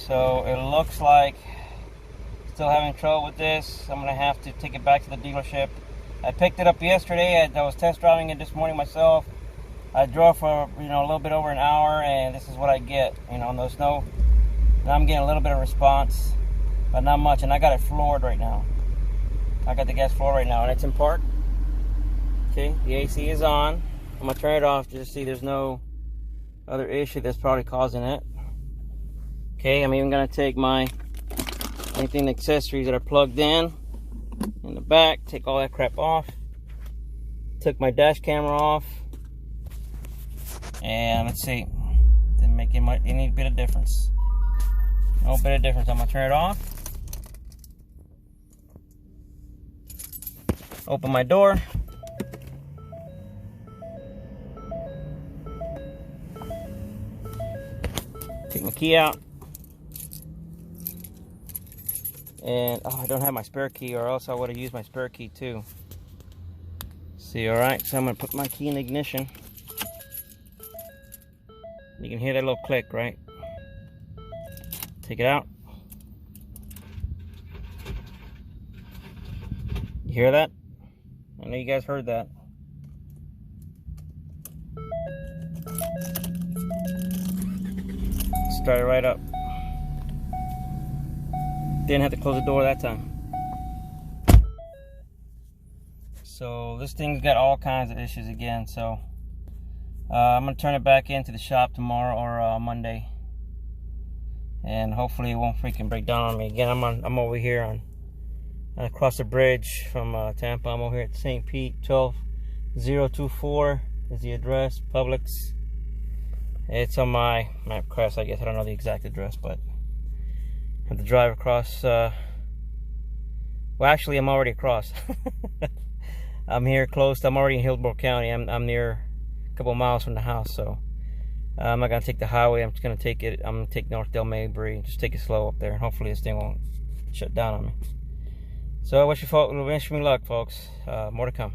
So it looks like still having trouble with this. I'm gonna have to take it back to the dealership. I picked it up yesterday. I was test driving it this morning myself. I drove for a little bit over an hour, and this is what I get. There's no. Now I'm getting a little bit of response, but not much. And I got it floored right now. I got the gas floored right now, and it's in park. Okay, the AC is on. I'm gonna turn it off just to see there's no other issue that's probably causing it. Okay, I'm even gonna take my anything accessories that are plugged in the back, take all that crap off. Took my dash camera off, and let's see, didn't make any bit of difference. No bit of difference. I'm gonna turn it off. Open my door. Take my key out. And I don't have my spare key, or else I would have used my spare key too. See, alright, so I'm gonna put my key in the ignition. You can hear that little click, right? Take it out. You hear that? I know you guys heard that. Start it right up. Didn't have to close the door that time. So this thing's got all kinds of issues again. So I'm gonna turn it back into the shop tomorrow or Monday, and hopefully it won't freaking break down on me again. I'm over here on across the bridge from Tampa. I'm over here at St. Pete. 12024 is the address. Publix. It's on my map quest, I guess. I don't know the exact address, but I have to drive across. Well, actually, I'm already across. I'm here close. I'm already in Hillsborough County. I'm near a couple miles from the house, so I'm not gonna take the highway. I'm just gonna take it. I'm gonna take North Del Mabry. Just take it slow up there, and hopefully this thing won't shut down on me. So, wish me luck, folks. More to come.